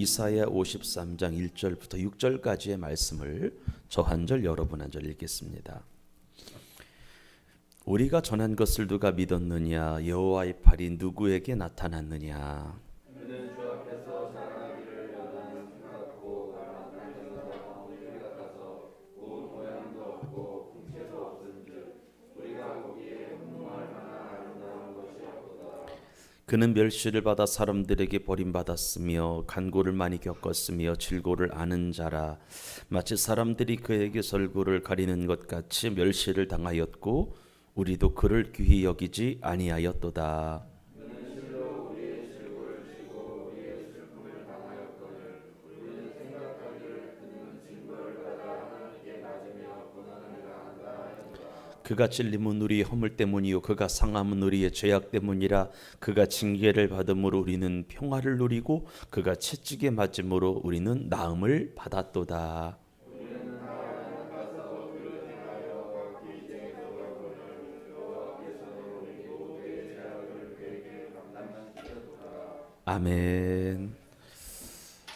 이사야 53장 1절부터 6절까지의 말씀을 저 한 절 여러분 한 절 읽겠습니다. 우리가 전한 것을 누가 믿었느냐? 여호와의 팔이 누구에게 나타났느냐? 그는 주 앞에서 자라나기를 여다는 생각고 말만한 생각과 엉터리 같아서 온 모양도 없고 풍채도 없은즉 우리가 거기에 hun무할 만한 아름다운 것이 없도다. 그는 멸시를 받아 사람들에게 버림받았으며 간고를 많이 겪었으며 질고를 아는 자라. 마치 사람들이 그에게 얼굴을 가리는 것 같이 멸시를 당하였고 우리도 그를 귀히 여기지 아니하였도다. 그는 실로 우리의 질고를 지고 우리의 슬픔을 당하였거늘 우리는 생각하기를 그는 징벌을 받아 하나님께 맞으며 고난을 당한다 하였도다. 그가 찔림은 우리의 허물 때문이요 그가 상함은 우리의 죄악 때문이라. 그가 징계를 받음으로 우리는 평화를 누리고 그가 채찍에 맞음으로 우리는 나음을 받았도다. 아멘.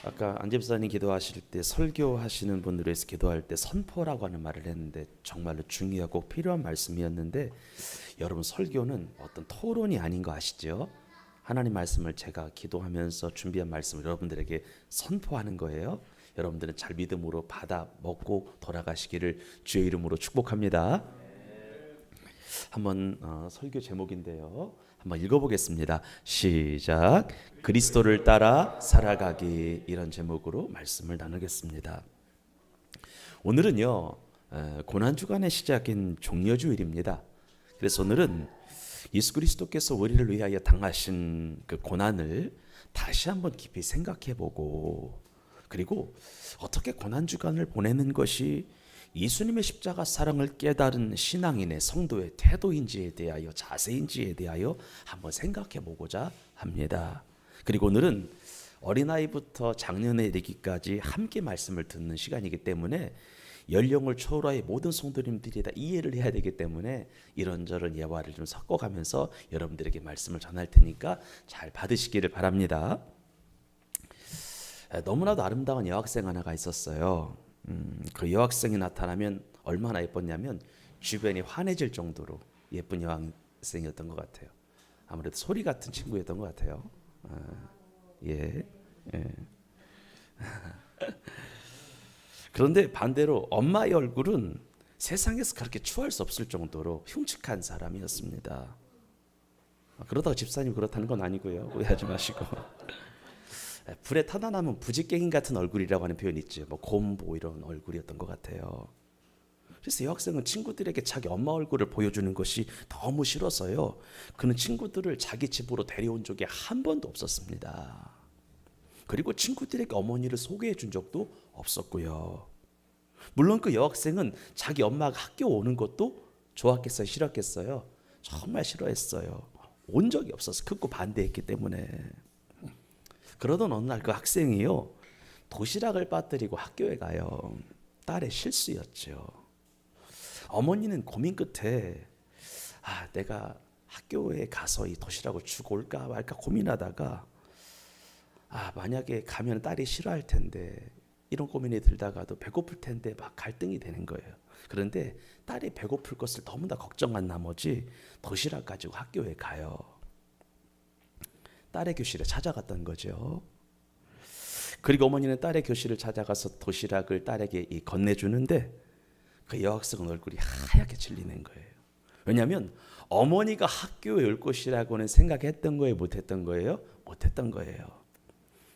아까 안 집사님 기도하실 때 설교하시는 분들을 위해서 기도할 때 선포라고 하는 말을 했는데 정말로 중요하고 필요한 말씀이었는데, 여러분 설교는 어떤 토론이 아닌 거 아시죠? 하나님 말씀을 제가 기도하면서 준비한 말씀을 여러분들에게 선포하는 거예요. 여러분들은 잘 믿음으로 받아 먹고 돌아가시기를 주의 이름으로 축복합니다. 한번 설교 제목인데요. 한번 읽어보겠습니다. 시작. 그리스도를 따라 살아가기, 이런 제목으로 말씀을 나누겠습니다. 오늘은요 고난주간의 시작인 종려주일입니다. 그래서 오늘은 예수 그리스도께서 우리를 위하여 당하신 그 고난을 다시 한번 깊이 생각해보고, 그리고 어떻게 고난주간을 보내는 것이 예수님의 십자가 사랑을 깨달은 신앙인의 성도의 태도인지에 대하여, 자세인지에 대하여 한번 생각해 보고자 합니다. 그리고 오늘은 어린아이부터 장년에 이르기까지 함께 말씀을 듣는 시간이기 때문에 연령을 초월하여 모든 성도님들이 다 이해를 해야 되기 때문에 이런저런 예화를 좀 섞어가면서 여러분들에게 말씀을 전할 테니까 잘 받으시기를 바랍니다. 너무나도 아름다운 여학생 하나가 있었어요. 그 여학생이 나타나면 얼마나 예뻤냐면 주변이 환해질 정도로 예쁜 여학생이었던 것 같아요. 아무래도 소리 같은 친구였던 것 같아요. 예. 그런데 반대로 엄마의 얼굴은 세상에서 그렇게 추할 수 없을 정도로 흉측한 사람이었습니다. 그러다가 집사님 그렇다는 건 아니고요. 오해하지 마시고. 불에 타다 나면 부지깽이 같은 얼굴이라고 하는 표현이 있죠. 뭐 곰보 이런 얼굴이었던 것 같아요. 그래서 여학생은 친구들에게 자기 엄마 얼굴을 보여주는 것이 너무 싫어서요, 그는 친구들을 자기 집으로 데려온 적이 한 번도 없었습니다. 그리고 친구들에게 어머니를 소개해 준 적도 없었고요. 물론 그 여학생은 자기 엄마가 학교 오는 것도 좋았겠어요, 싫었겠어요? 정말 싫어했어요. 온 적이 없어서 극구 반대했기 때문에. 그러던 어느 날 그 학생이요, 도시락을 빠뜨리고 학교에 가요. 딸의 실수였죠. 어머니는 고민 끝에 내가 학교에 가서 이 도시락을 주고 올까 말까 고민하다가 만약에 가면 딸이 싫어할 텐데, 이런 고민이 들다가도 배고플 텐데 막 갈등이 되는 거예요. 그런데 딸이 배고플 것을 너무나 걱정한 나머지 도시락 가지고 학교에 가요. 딸의 교실에 찾아갔던 거죠. 그리고 어머니는 딸의 교실을 찾아가서 도시락을 딸에게 건네주는데 그 여학생은 얼굴이 하얗게 질리는 거예요. 왜냐하면 어머니가 학교에 올 것이라고는 생각했던 거예요, 못했던 거예요? 못했던 거예요.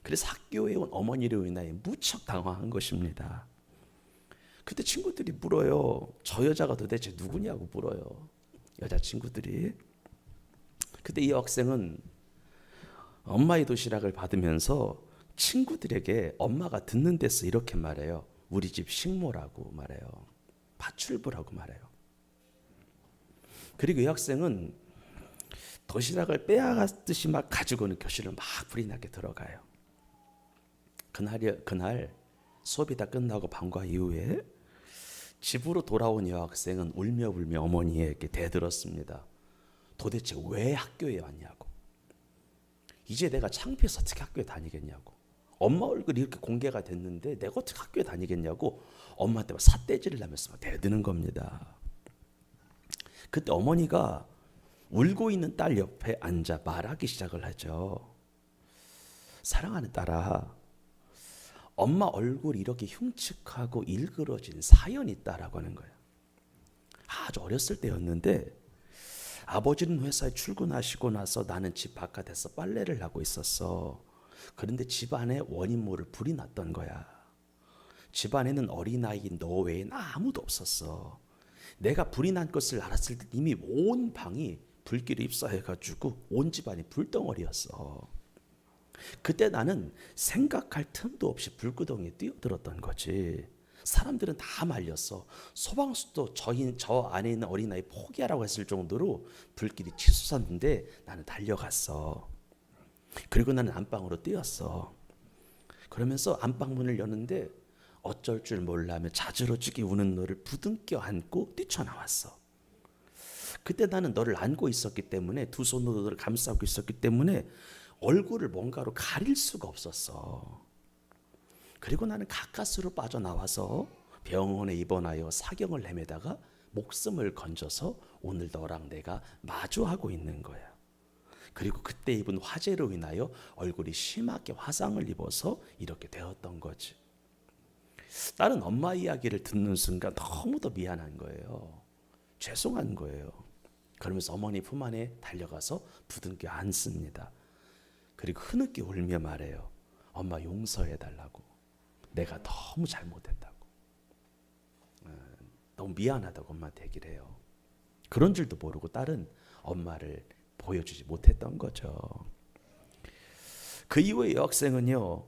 그래서 학교에 온 어머니로 인하여 무척 당황한 것입니다. 그때 친구들이 물어요. 저 여자가 도대체 누구냐고 물어요. 여자친구들이. 그때 이 여학생은 엄마의 도시락을 받으면서 친구들에게 엄마가 듣는 데서 이렇게 말해요. 우리 집 식모라고 말해요. 파출부라고 말해요. 그리고 이 학생은 도시락을 빼앗듯이 막 가지고는 교실을 막 불이 나게 들어가요. 그날 수업이 다 끝나고 방과 이후에 집으로 돌아온 여학생은 울며 불며 어머니에게 대들었습니다. 도대체 왜 학교에 왔냐고. 이제 내가 창피해서 어떻게 학교에 다니겠냐고. 엄마 얼굴이 이렇게 공개가 됐는데 내가 어떻게 학교에 다니겠냐고 엄마한테 막 삿대질을 하면서 막 대드는 겁니다. 그때 어머니가 울고 있는 딸 옆에 앉아 말하기 시작을 하죠. 사랑하는 딸아, 엄마 얼굴이 이렇게 흉측하고 일그러진 사연이 있다라고 하는 거예요. 아주 어렸을 때였는데 아버지는 회사에 출근하시고 나서 나는 집 바깥에서 빨래를 하고 있었어. 그런데 집 안에 원인 모를 불이 났던 거야. 집 안에는 어린아이인 너 외엔 아무도 없었어. 내가 불이 난 것을 알았을 때 이미 온 방이 불길이 휩싸여가지고 온 집안이 불덩어리였어. 그때 나는 생각할 틈도 없이 불구덩이에 뛰어들었던 거지. 사람들은 다 말렸어. 소방수도 저 안에 있는 어린아이 포기하라고 했을 정도로 불길이 치솟았는데 나는 달려갔어. 그리고 나는 안방으로 뛰었어. 그러면서 안방 문을 여는데 어쩔 줄 몰라며 자지러지게 우는 너를 부둥켜 안고 뛰쳐나왔어. 그때 나는 너를 안고 있었기 때문에 두 손으로 너를 감싸고 있었기 때문에 얼굴을 뭔가로 가릴 수가 없었어. 그리고 나는 가까스로 빠져나와서 병원에 입원하여 사경을 헤매다가 목숨을 건져서 오늘 너랑 내가 마주하고 있는 거야. 그리고 그때 입은 화재로 인하여 얼굴이 심하게 화상을 입어서 이렇게 되었던 거지. 딸은 엄마 이야기를 듣는 순간 너무도 미안한 거예요. 죄송한 거예요. 그러면서 어머니 품 안에 달려가서 부둥켜 안습니다. 그리고 흐느끼 울며 말해요. 엄마 용서해달라고. 내가 너무 잘못했다고. 너무 미안하다고 엄마한테 얘기를 해요. 그런 줄도 모르고 딸은 엄마를 보여주지 못했던 거죠. 그 이후에 여학생은요,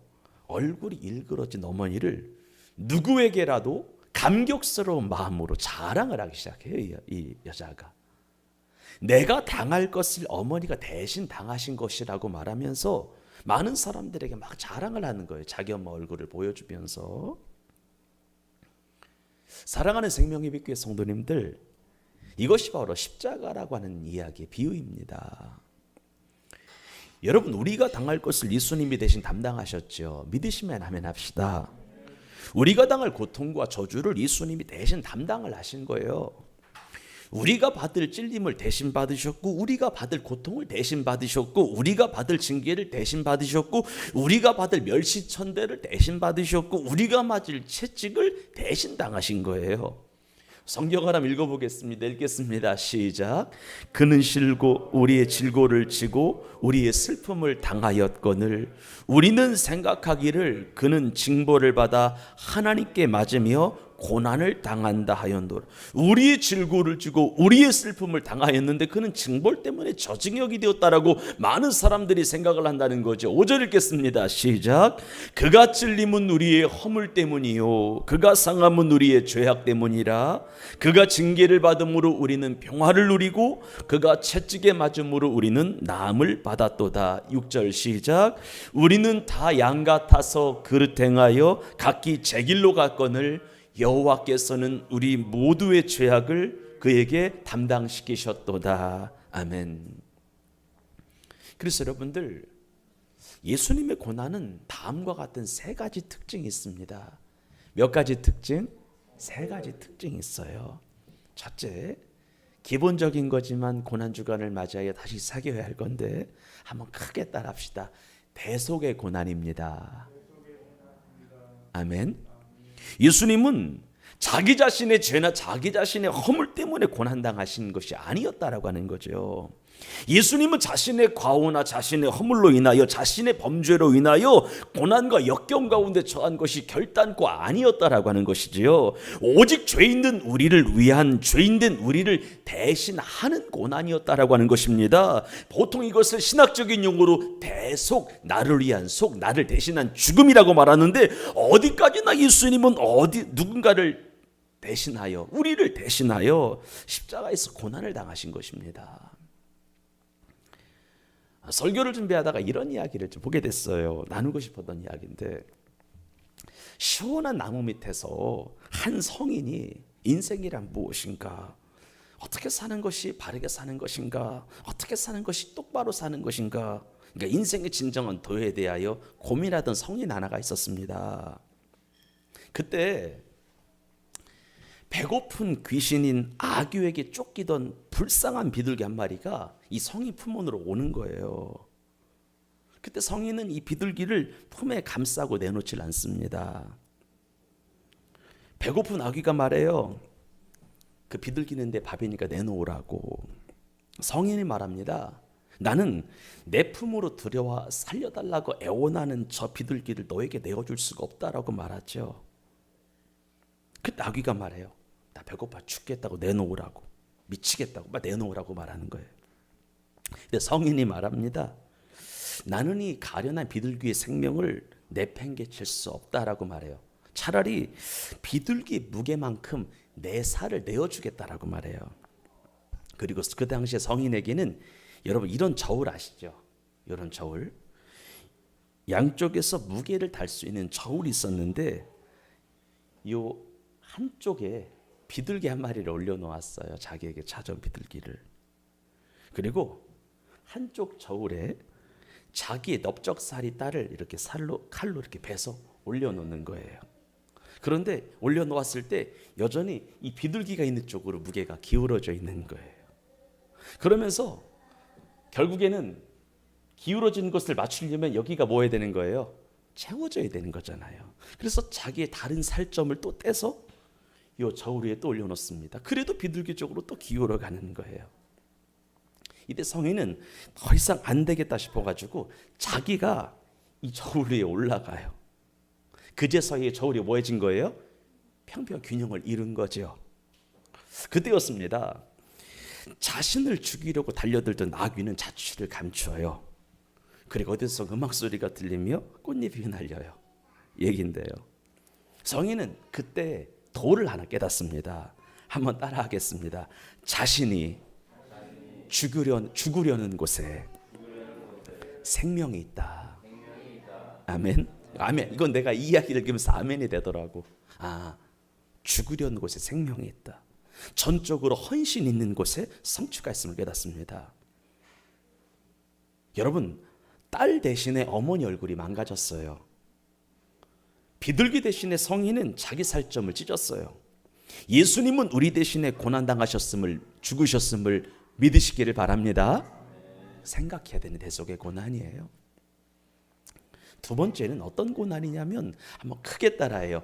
얼굴이 일그러진 어머니를 누구에게라도 감격스러운 마음으로 자랑을 하기 시작해요. 이 여자가. 내가 당할 것을 어머니가 대신 당하신 것이라고 말하면서 많은 사람들에게 막 자랑을 하는 거예요. 자기 엄마 얼굴을 보여주면서. 사랑하는 생명의 빛교회 성도님들, 이것이 바로 십자가라고 하는 이야기의 비유입니다. 여러분, 우리가 당할 것을 예수님이 대신 담당하셨죠. 믿으시면 아멘 합시다. 우리가 당할 고통과 저주를 예수님이 대신 담당을 하신 거예요. 우리가 받을 찔림을 대신 받으셨고, 우리가 받을 고통을 대신 받으셨고, 우리가 받을 징계를 대신 받으셨고, 우리가 받을 멸시천대를 대신 받으셨고, 우리가 맞을 채찍을 대신 당하신 거예요. 성경 하나 읽어보겠습니다. 읽겠습니다. 시작. 그는 실고 우리의 질고를 지고 우리의 슬픔을 당하였거늘 우리는 생각하기를 그는 징벌을 받아 하나님께 맞으며 고난을 당한다 하였노라. 우리의 질고를 지고 우리의 슬픔을 당하였는데 그는 징벌 때문에 저징역이 되었다라고 많은 사람들이 생각을 한다는 거죠. 5절 읽겠습니다. 시작. 그가 찔림은 우리의 허물 때문이요 그가 상함은 우리의 죄악 때문이라. 그가 징계를 받음으로 우리는 평화를 누리고 그가 채찍에 맞음으로 우리는 나음을 받았도다. 6절 시작. 우리는 다 양 같아서 그릇 행하여 각기 제 길로 갔거늘 여호와께서는 우리 모두의 죄악을 그에게 담당시키셨도다. 아멘. 그래서 여러분들, 예수님의 고난은 다음과 같은 세 가지 특징이 있습니다. 몇 가지 특징? 세 가지 특징이 있어요. 첫째, 기본적인 거지만 고난주간을 맞이하여 다시 사귀어야 할 건데 한번 크게 따라합시다. 대속의 고난입니다. 아멘. 예수님은 자기 자신의 죄나 자기 자신의 허물 때문에 고난당하신 것이 아니었다라고 하는 거죠. 예수님은 자신의 과오나 자신의 허물로 인하여 자신의 범죄로 인하여 고난과 역경 가운데 처한 것이 결단코 아니었다라고 하는 것이지요. 오직 죄인된 우리를 위한 죄인된 우리를 대신하는 고난이었다라고 하는 것입니다. 보통 이것을 신학적인 용어로 대속, 나를 위한 속, 나를 대신한 죽음이라고 말하는데 어디까지나 예수님은 누군가를 대신하여 우리를 대신하여 십자가에서 고난을 당하신 것입니다. 설교를 준비하다가 이런 이야기를 좀 보게 됐어요. 나누고 싶었던 이야기인데, 시원한 나무 밑에서 한 성인이 인생이란 무엇인가, 어떻게 사는 것이 바르게 사는 것인가, 어떻게 사는 것이 똑바로 사는 것인가, 그러니까 인생의 진정한 도에 대하여 고민하던 성인 하나가 있었습니다. 그때 배고픈 귀신인 아귀에게 쫓기던 불쌍한 비둘기 한 마리가 이 성인 품문으로 오는 거예요. 그때 성인은 이 비둘기를 품에 감싸고 내놓질 않습니다. 배고픈 아귀가 말해요. 그 비둘기는 내 밥이니까 내놓으라고. 성인이 말합니다. 나는 내 품으로 들여와 살려달라고 애원하는 저 비둘기를 너에게 내어줄 수가 없다라고 말하죠. 그때 아귀가 말해요. 나 배고파 죽겠다고 내놓으라고. 미치겠다고 막 내놓으라고 말하는 거예요. 근데 성인이 말합니다. 나는 이 가련한 비둘기의 생명을 내팽개칠 수 없다라고 말해요. 차라리 비둘기 무게만큼 내 살을 내어주겠다라고 말해요. 그리고 그 당시에 성인에게는 여러분 이런 저울 아시죠? 이런 저울. 양쪽에서 무게를 달 수 있는 저울이 있었는데 요 한쪽에 비둘기 한 마리를 올려놓았어요. 자기에게 찾아온 비둘기를. 그리고 한쪽 저울에 자기의 넓적살이 딸을 이렇게 칼로 이렇게 베서 올려놓는 거예요. 그런데 올려놓았을 때 여전히 이 비둘기가 있는 쪽으로 무게가 기울어져 있는 거예요. 그러면서 결국에는 기울어진 것을 맞추려면 여기가 뭐 해야 되는 거예요? 채워져야 되는 거잖아요. 그래서 자기의 다른 살점을 또 떼서 이 저울 위에 또 올려놓습니다. 그래도 비둘기 쪽으로 또 기울어 가는 거예요. 이때 성인은 더 이상 안 되겠다 싶어가지고 자기가 이 저울 위에 올라가요. 그제서야 저울이 뭐해진 거예요? 평평 균형을 잃은 거죠. 그때였습니다. 자신을 죽이려고 달려들던 아귀는 자취를 감추어요. 그리고 어디서 음악 소리가 들리며 꽃잎이 흩날려요. 얘긴데요. 성인은 그때 도를 하나 깨닫습니다. 한번 따라하겠습니다. 자신이 죽으려는 곳에 생명이 있다. 아멘. 아멘. 이건 내가 이 이야기를 들으면서 아멘이 되더라고. 죽으려는 곳에 생명이 있다. 전적으로 헌신 있는 곳에 성취가 있음을 깨닫습니다. 여러분, 딸 대신에 어머니 얼굴이 망가졌어요. 비둘기 대신에 성인은 자기 살점을 찢었어요. 예수님은 우리 대신에 고난당하셨음을, 죽으셨음을 믿으시기를 바랍니다. 생각해야 되는 대속의 고난이에요. 두 번째는 어떤 고난이냐면 한번 크게 따라해요.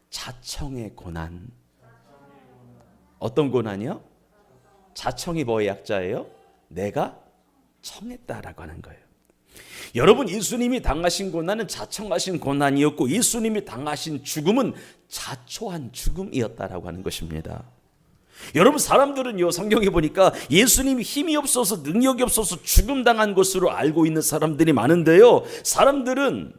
자청의 고난. 어떤 고난이요? 자청이 뭐의 약자예요? 내가 청했다라고 하는 거예요. 여러분, 예수님이 당하신 고난은 자청하신 고난이었고 예수님이 당하신 죽음은 자초한 죽음이었다라고 하는 것입니다. 여러분, 사람들은요, 성경에 보니까 예수님이 힘이 없어서 능력이 없어서 죽음 당한 것으로 알고 있는 사람들이 많은데요, 사람들은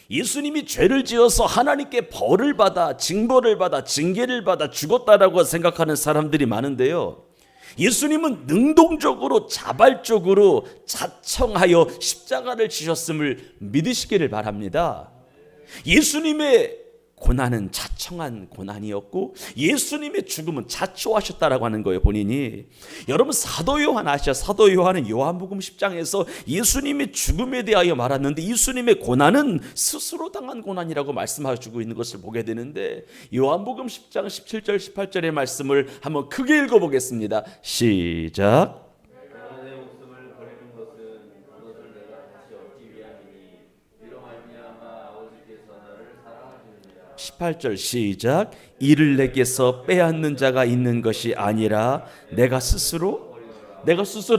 예수님이 죄를 지어서 하나님께 벌을 받아, 징벌을 받아, 징계를 받아 죽었다라고 생각하는 사람들이 많은데요, 예수님은 능동적으로 자발적으로 자청하여 십자가를 지셨음을 믿으시기를 바랍니다. 예수님의 고난은 자청한 고난이었고 예수님의 죽음은 자초하셨다라고 하는 거예요, 본인이. 여러분, 사도 요한 아시죠? 사도 요한은 요한복음 10장에서 예수님의 죽음에 대하여 말하는데 예수님의 고난은 스스로 당한 고난이라고 말씀하시고 있는 것을 보게 되는데, 요한복음 10장 17절 18절의 말씀을 한번 크게 읽어보겠습니다. 시작. 18절 시작. 이를 내게서 빼앗는 자가 있는 것이 아니라 내가 스스로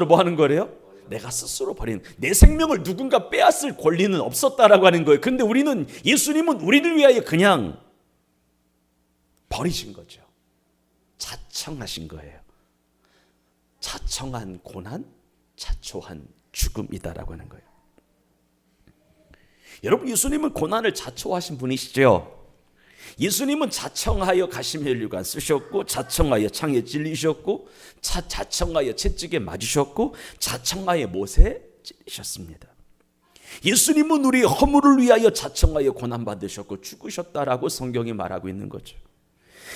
뭐 하는 거래요? 내가 스스로 버리는, 내 생명을 누군가 빼앗을 권리는 없었다라고 하는 거예요. 근데 예수님은 우리를 위하여 그냥 버리신 거죠. 자청하신 거예요. 자청한 고난, 자초한 죽음이다라고 하는 거예요. 여러분, 예수님은 고난을 자초하신 분이시죠. 예수님은 자청하여 가시멜류관 쓰셨고, 자청하여 창에 찔리셨고, 자청하여 채찍에 맞으셨고, 자청하여 못에 찔리셨습니다. 예수님은 우리 허물을 위하여 자청하여 고난받으셨고 죽으셨다라고 성경이 말하고 있는 거죠.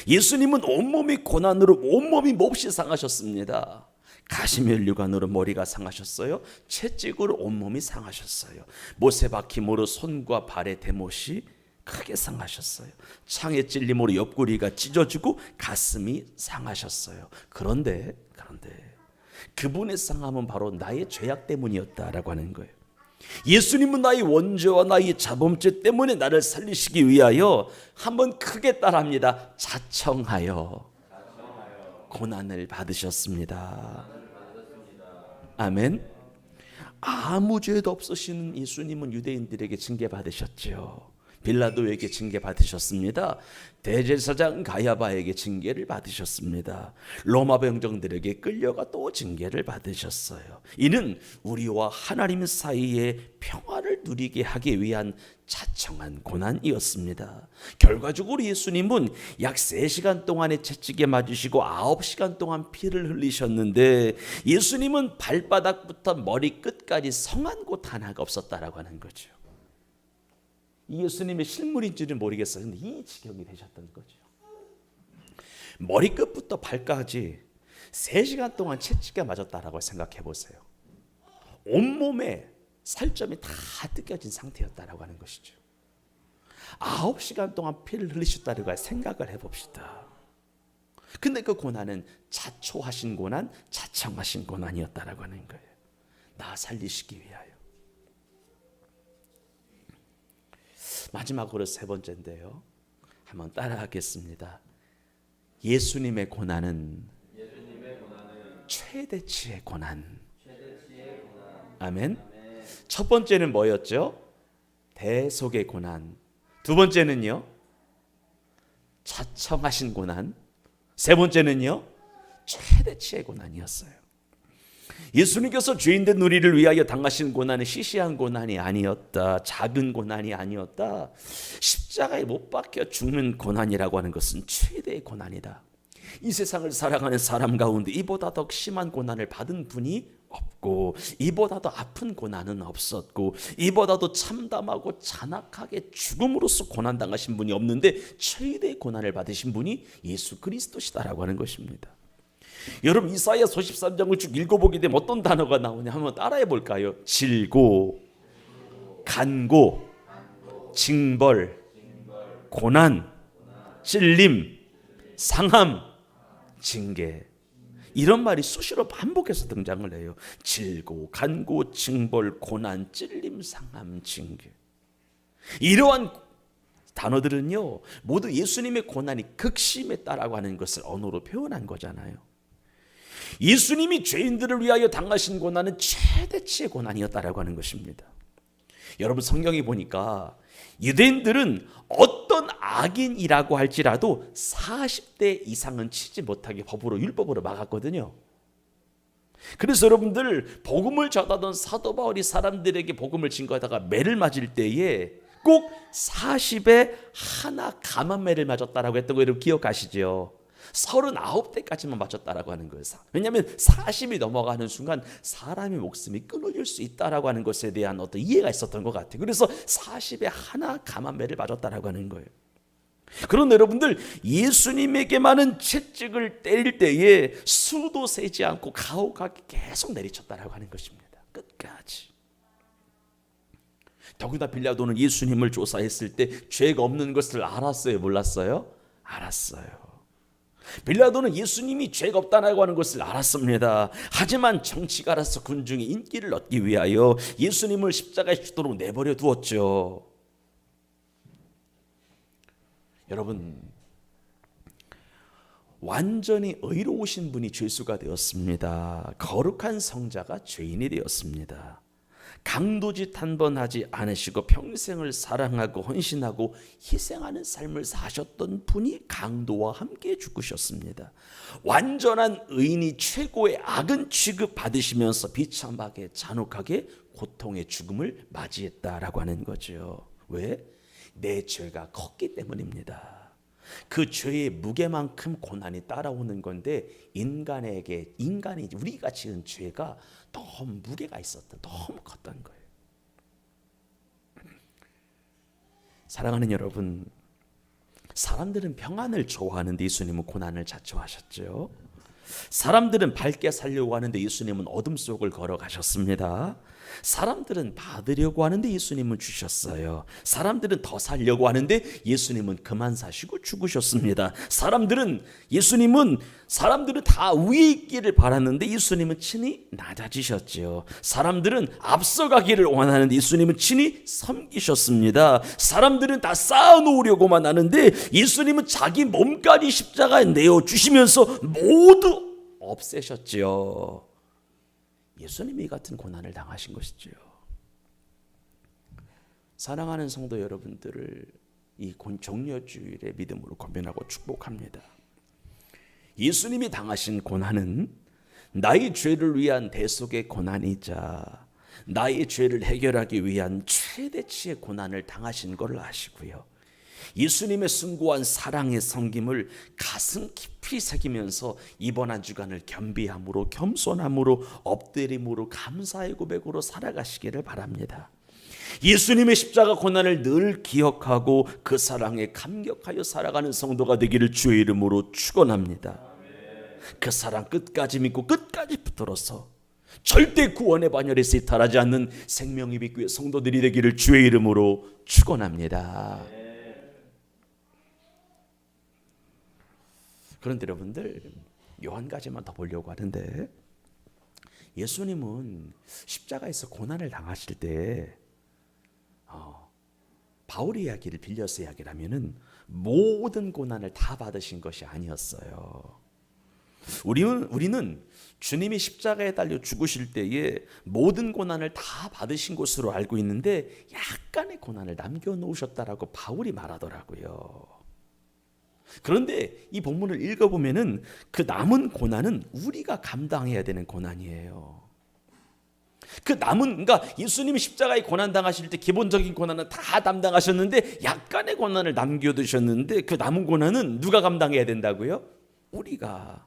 예수님은 온몸이 고난으로 온몸이 몹시 상하셨습니다. 가시면류관으로 머리가 상하셨어요. 채찍으로 온몸이 상하셨어요. 못에 박힘으로 손과 발의 대못이 크게 상하셨어요. 창에 찔림으로 옆구리가 찢어지고 가슴이 상하셨어요. 그런데 그분의 상함은 바로 나의 죄악 때문이었다라고 하는 거예요. 예수님은 나의 원죄와 나의 자범죄 때문에 나를 살리시기 위하여 한번 크게 따라합니다. 자청하여 고난을 받으셨습니다. 아멘. 아무 죄도 없으신 예수님은 유대인들에게 징계받으셨죠. 빌라도에게 징계받으셨습니다. 대제사장 가야바에게 징계를 받으셨습니다. 로마 병정들에게 끌려가 또 징계를 받으셨어요. 이는 우리와 하나님 사이에 평화를 누리게 하기 위한 자청한 고난이었습니다. 결과적으로 예수님은 약 3시간 동안의 채찍에 맞으시고 9시간 동안 피를 흘리셨는데 예수님은 발바닥부터 머리끝까지 성한 곳 하나가 없었다라고 하는 거죠. 이 예수님의 실물인지는 모르겠어요. 근데 이 지경이 되셨던 거죠. 머리끝부터 발까지 3시간 동안 채찍에 맞았다라고 생각해 보세요. 온몸에 살점이 다 뜯겨진 상태였다라고 하는 것이죠. 9시간 동안 피를 흘리셨다라고 생각을 해봅시다. 근데 그 고난은 자초하신 고난, 자청하신 고난이었다라고 하는 거예요. 나 살리시기 위하여. 마지막으로 3번째인데요. 한번 따라하겠습니다. 예수님의 고난은 최대치의 고난. 아멘. 첫 번째는 뭐였죠? 대속의 고난. 두 번째는요? 자청하신 고난. 세 번째는요? 최대치의 고난이었어요. 예수님께서 죄인된 우리를 위하여 당하신 고난은 시시한 고난이 아니었다. 작은 고난이 아니었다. 십자가에 못 박혀 죽는 고난이라고 하는 것은 최대의 고난이다. 이 세상을 살아가는 사람 가운데 이보다 더 심한 고난을 받은 분이 없고 이보다 더 아픈 고난은 없었고 이보다 더 참담하고 잔악하게 죽음으로써 고난당하신 분이 없는데 최대의 고난을 받으신 분이 예수 그리스도시다라고 하는 것입니다. 여러분 이사야 53장을 쭉 읽어보게 되면 어떤 단어가 나오냐 한번 따라해 볼까요? 질고, 간고, 징벌, 고난, 찔림, 상함, 징계. 이런 말이 수시로 반복해서 등장을 해요. 질고, 간고, 징벌, 고난, 찔림, 상함, 징계. 이러한 단어들은요 모두 예수님의 고난이 극심했다라고 하는 것을 언어로 표현한 거잖아요. 예수님이 죄인들을 위하여 당하신 고난은 최대치의 고난이었다라고 하는 것입니다. 여러분 성경에 보니까 유대인들은 어떤 악인이라고 할지라도 40대 이상은 치지 못하게 법으로 율법으로 막았거든요. 그래서 여러분들 복음을 전하던 사도 바울이 사람들에게 복음을 증거하다가 매를 맞을 때에 꼭 40에 하나 감한 매를 맞았다라고 했던 거 여러분 기억하시죠? 39대까지만 맞췄다라고 하는 거예요. 왜냐하면 40이 넘어가는 순간 사람의 목숨이 끊어질 수 있다라고 하는 것에 대한 어떤 이해가 있었던 것 같아요. 그래서 40에 하나 감한 매를 맞았다라고 하는 거예요. 그런데 여러분들 예수님에게만은 채찍을 때릴 때에 수도 세지 않고 가혹하게 계속 내리쳤다라고 하는 것입니다. 끝까지. 더구나 빌라도는 예수님을 조사했을 때 죄가 없는 것을 알았어요? 몰랐어요? 알았어요. 빌라도는 예수님이 죄가 없다고 하는 것을 알았습니다. 하지만 정치가라서 군중의 인기를 얻기 위하여 예수님을 십자가에 죽도록 내버려 두었죠. 여러분 완전히 의로우신 분이 죄수가 되었습니다. 거룩한 성자가 죄인이 되었습니다. 강도짓 한 번 하지 않으시고 평생을 사랑하고 헌신하고 희생하는 삶을 사셨던 분이 강도와 함께 죽으셨습니다. 완전한 의인이 최고의 악은 취급받으시면서 비참하게 잔혹하게 고통의 죽음을 맞이했다라고 하는 거죠. 왜? 내 죄가 컸기 때문입니다. 그 죄의 무게만큼 고난이 따라오는 건데 인간이 우리가 지은 죄가 너무 무게가 있었다. 너무 컸던 거예요. 사랑하는 여러분, 사람들은 평안을 좋아하는데 예수님은 고난을 자초하셨죠. 사람들은 밝게 살려고 하는데 예수님은 어둠 속을 걸어가셨습니다. 사람들은 받으려고 하는데 예수님은 주셨어요. 사람들은 더 살려고 하는데 예수님은 그만 사시고 죽으셨습니다. 사람들은 다 위에 있기를 바랐는데 예수님은 친히 낮아지셨지요. 사람들은 앞서가기를 원하는데 예수님은 친히 섬기셨습니다. 사람들은 다 쌓아놓으려고만 하는데 예수님은 자기 몸까지 십자가에 내어주시면서 모두 없애셨지요. 예수님이 같은 고난을 당하신 것이지요. 사랑하는 성도 여러분들을 이 종려주일의 믿음으로 권면하고 축복합니다. 예수님이 당하신 고난은 나의 죄를 위한 대속의 고난이자 나의 죄를 해결하기 위한 최대치의 고난을 당하신 것을 아시고요. 예수님의 숭고한 사랑의 섬김을 가슴 깊이 새기면서 이번 한 주간을 겸비함으로 겸손함으로 엎드림으로 감사의 고백으로 살아가시기를 바랍니다. 예수님의 십자가 고난을 늘 기억하고 그 사랑에 감격하여 살아가는 성도가 되기를 주의 이름으로 축원합니다. 그 사랑 끝까지 믿고 끝까지 붙들어서 절대 구원의 반열에서 이탈하지 않는 생명의 빛교회 성도들이 되기를 주의 이름으로 축원합니다. 그런데 여러분들, 요 한 가지만 더 보려고 하는데, 예수님은 십자가에서 고난을 당하실 때 바울의 이야기를 빌려서 이야기를 하면은 모든 고난을 다 받으신 것이 아니었어요. 우리는 주님이 십자가에 달려 죽으실 때에 모든 고난을 다 받으신 것으로 알고 있는데 약간의 고난을 남겨놓으셨다라고 바울이 말하더라고요. 그런데 이 본문을 읽어보면은 그 남은 고난은 우리가 감당해야 되는 고난이에요. 그러니까 예수님이 십자가에 고난 당하실 때 기본적인 고난은 다 담당하셨는데 약간의 고난을 남겨두셨는데 그 남은 고난은 누가 감당해야 된다고요? 우리가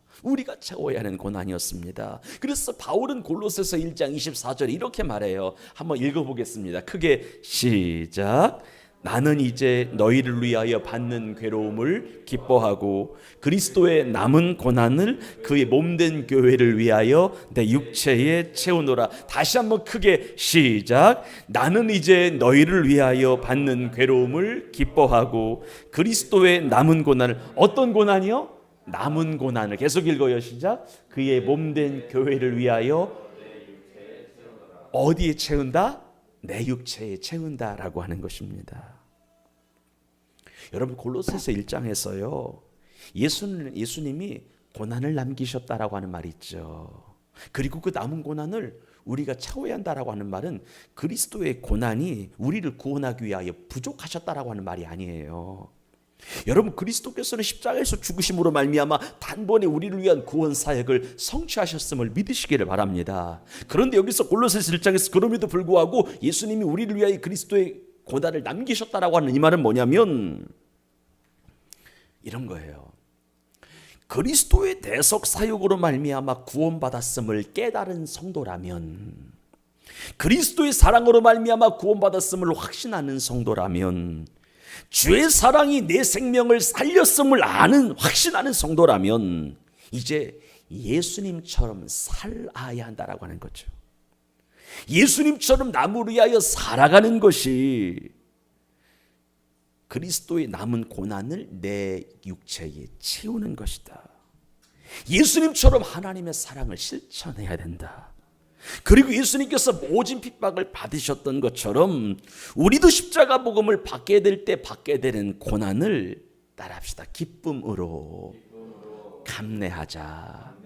채워야 하는 고난이었습니다. 그래서 바울은 골로새서 1장 24절에 이렇게 말해요. 한번 읽어보겠습니다. 크게 시작. 나는 이제 너희를 위하여 받는 괴로움을 기뻐하고 그리스도의 남은 고난을 그의 몸된 교회를 위하여 내 육체에 채우노라. 다시 한번 크게 시작. 나는 이제 너희를 위하여 받는 괴로움을 기뻐하고 그리스도의 남은 고난을, 어떤 고난이요? 남은 고난을 계속 읽어요. 시작. 그의 몸된 교회를 위하여 어디에 채운다? 내 육체에 채운다라고 하는 것입니다. 여러분, 골로새서 1장에서요 예수님이 고난을 남기셨다라고 하는 말이 있죠. 그리고 그 남은 고난을 우리가 채워야 한다라고 하는 말은 그리스도의 고난이 우리를 구원하기 위하여 부족하셨다라고 하는 말이 아니에요. 여러분, 그리스도께서는 십자가에서 죽으심으로 말미암아 단번에 우리를 위한 구원 사역을 성취하셨음을 믿으시기를 바랍니다. 그런데 여기서 골로새서 1장에서 그럼에도 불구하고 예수님이 우리를 위하여 그리스도의 고난을 남기셨다라고 하는 이 말은 뭐냐면 이런 거예요. 그리스도의 대속 사역으로 말미암아 구원받았음을 깨달은 성도라면, 그리스도의 사랑으로 말미암아 구원받았음을 확신하는 성도라면, 주의 사랑이 내 생명을 살렸음을 아는 확신하는 성도라면 이제 예수님처럼 살아야 한다라고 하는 거죠. 예수님처럼 남을 위하여 살아가는 것이 그리스도의 남은 고난을 내 육체에 채우는 것이다. 예수님처럼 하나님의 사랑을 실천해야 된다. 그리고 예수님께서 모진 핍박을 받으셨던 것처럼 우리도 십자가 복음을 받게 될 때 받게 되는 고난을 따라합시다. 기쁨으로 감내하자.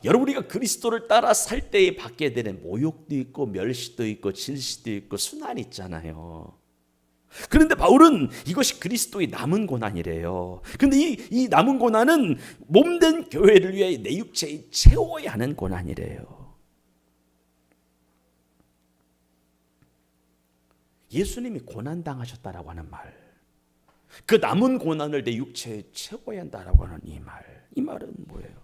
여러분, 우리가 그리스도를 따라 살 때에 받게 되는 모욕도 있고 멸시도 있고 질시도 있고 순환이 있잖아요. 그런데 바울은 이것이 그리스도의 남은 고난이래요. 그런데 이 남은 고난은 몸된 교회를 위해 내 육체에 채워야 하는 고난이래요. 예수님이 고난당하셨다라고 하는 말, 그 남은 고난을 내 육체에 채워야 한다라고 하는 이 말은 뭐예요?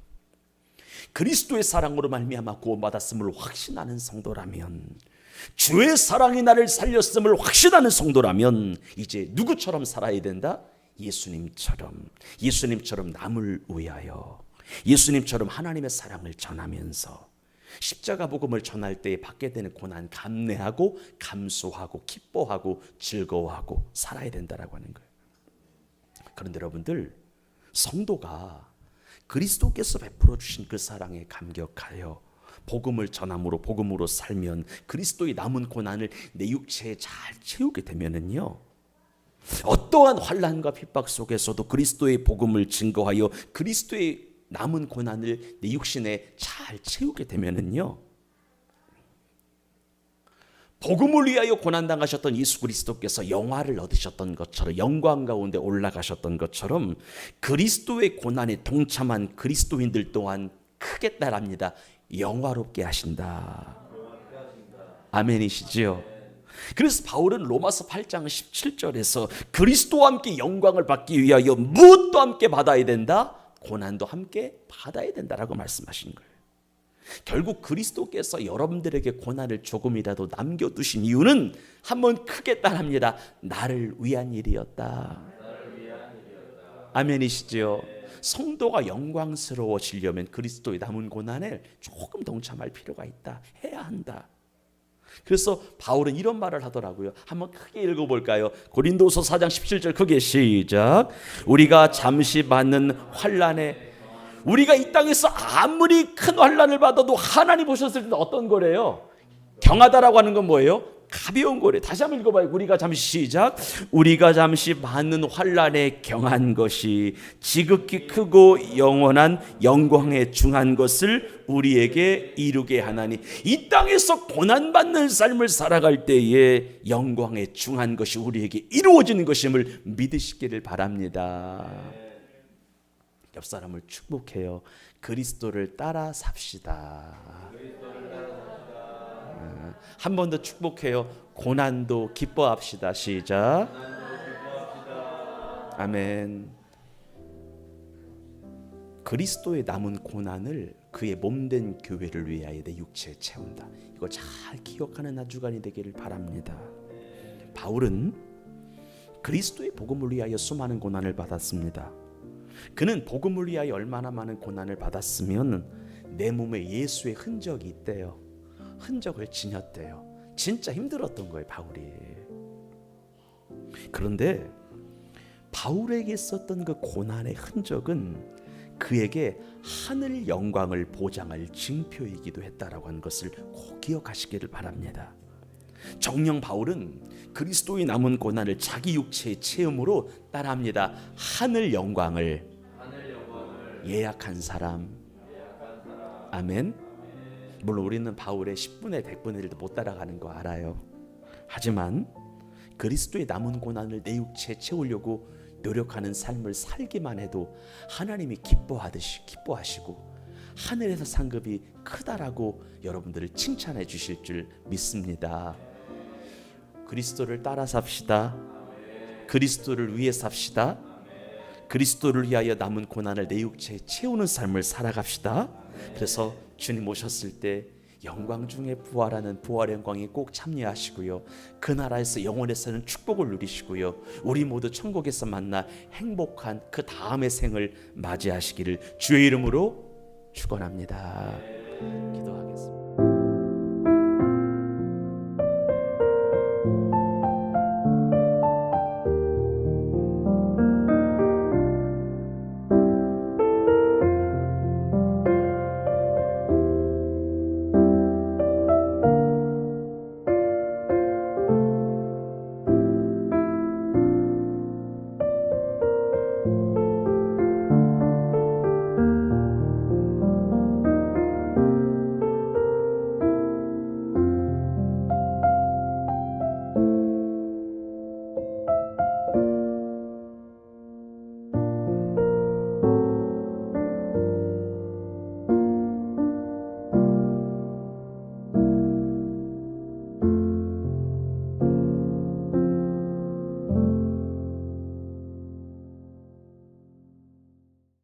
그리스도의 사랑으로 말미암아 구원받았음을 확신하는 성도라면, 주의 사랑이 나를 살렸음을 확신하는 성도라면 이제 누구처럼 살아야 된다? 예수님처럼 남을 위하여, 예수님처럼 하나님의 사랑을 전하면서 십자가 복음을 전할 때에 받게 되는 고난 감내하고 감수하고 기뻐하고 즐거워하고 살아야 된다라고 하는 거예요. 그런데 여러분들, 성도가 그리스도께서 베풀어 주신 그 사랑에 감격하여 복음을 전함으로 복음으로 살면 그리스도의 남은 고난을 내 육체에 잘 채우게 되면은요, 어떠한 환난과 핍박 속에서도 그리스도의 복음을 증거하여 그리스도의 남은 고난을 내 육신에 잘 채우게 되면은요, 복음을 위하여 고난당하셨던 예수 그리스도께서 영화를 얻으셨던 것처럼, 영광 가운데 올라가셨던 것처럼 그리스도의 고난에 동참한 그리스도인들 또한 크게 따랍니다. 영화롭게 하신다. 아멘이시지요? 그래서 바울은 로마서 8장 17절에서 그리스도와 함께 영광을 받기 위하여 무엇도 함께 받아야 된다? 고난도 함께 받아야 된다라고 말씀하신 거예요. 결국 그리스도께서 여러분들에게 고난을 조금이라도 남겨두신 이유는 한번 크게 따릅니다. 나를 위한 일이었다. 아멘이시죠? 성도가 영광스러워지려면 그리스도의 남은 고난에 조금 동참할 필요가 있다. 해야 한다. 그래서 바울은 이런 말을 하더라고요. 한번 크게 읽어볼까요? 고린도서 4장 17절 크게 시작. 우리가 잠시 받는 환난에, 우리가 이 땅에서 아무리 큰 환난을 받아도 하나님 보셨을 때 어떤 거래요? 경하다라고 하는 건 뭐예요? 가벼운 거래. 다시 한번 읽어봐요. 우리가 잠시 시작. 우리가 잠시 받는 환난에 경한 것이 지극히 크고 영원한 영광에 중한 것을 우리에게 이루게 하나니, 이 땅에서 고난받는 삶을 살아갈 때에 영광에 중한 것이 우리에게 이루어지는 것임을 믿으시기를 바랍니다. 옆 사람을 축복해요. 그리스도를 따라 삽시다. 한 번 더 축복해요. 고난도 기뻐합시다. 시작. 아멘. 그리스도의 남은 고난을 그의 몸된 교회를 위하여 내 육체에 채운다. 이거 잘 기억하는 한 주간이 되기를 바랍니다. 바울은 그리스도의 복음을 위하여 수많은 고난을 받았습니다. 그는 복음을 위하여 얼마나 많은 고난을 받았으면 내 몸에 예수의 흔적이 있대요. 흔적을 지녔대요. 진짜 힘들었던 거예요, 바울이. 그런데 바울에게 있었던 그 고난의 흔적은 그에게 하늘 영광을 보장할 징표이기도 했다라고 하는 것을 꼭 기억하시기를 바랍니다. 정녕 바울은 그리스도의 남은 고난을 자기 육체의 체험으로 따라합니다. 하늘 영광을 예약한 사람. 아멘. 물론 우리는 바울의 10분의 100분의 1도 못 따라가는 거 알아요. 하지만 그리스도의 남은 고난을 내 육체에 채우려고 노력하는 삶을 살기만 해도 하나님이 기뻐하시고 하늘에서 상급이 크다라고 여러분들을 칭찬해 주실 줄 믿습니다. 그리스도를 따라 삽시다. 그리스도를 위해 삽시다. 그리스도를 위하여 남은 고난을 내 육체에 채우는 삶을 살아갑시다. 그래서 주님 오셨을 때 영광 중에 부활하는 부활의 영광에 꼭 참여하시고요. 그 나라에서 영원에서는 축복을 누리시고요. 우리 모두 천국에서 만나 행복한 그 다음의 생을 맞이하시기를 주의 이름으로 축원합니다. 기도하겠습니다.